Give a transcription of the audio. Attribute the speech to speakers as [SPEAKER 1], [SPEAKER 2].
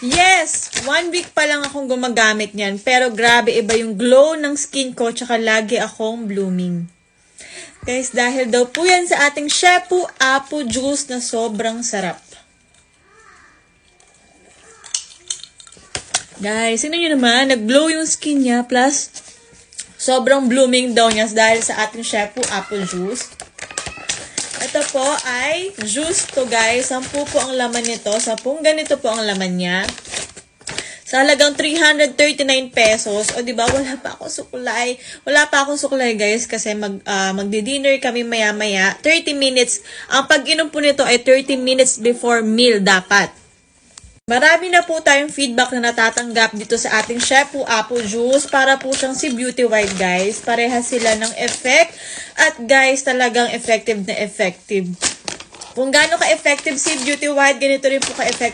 [SPEAKER 1] Yes! 1 week pa lang akong gumagamit niyan. Pero grabe, iba yung glow ng skin ko. Tsaka lagi akong blooming. Guys, dahil daw po yan sa ating Shepu Apple Juice na sobrang sarap. Guys, sino nyo naman? Nag-glow yung skin niya. Plus, sobrang blooming daw niya dahil sa ating Shepu Apple Juice. Ito po ay juice to guys. 10 po ang laman nito. 10 ganito po ang laman niya. Sa halagang 339 pesos. O diba, wala pa akong suklay. Wala pa akong suklay guys kasi magdi-dinner kami maya-maya. 30 minutes. Ang pag-inom po nito ay 30 minutes before meal dapat. Marami na po tayong feedback na natatanggap dito sa ating Shepu Apple Juice. Para po siyang si Beauty White guys. Parehas sila ng effect. At guys, talagang effective na effective. Kung gaano ka-effective si Beauty White, ganito rin po ka-effective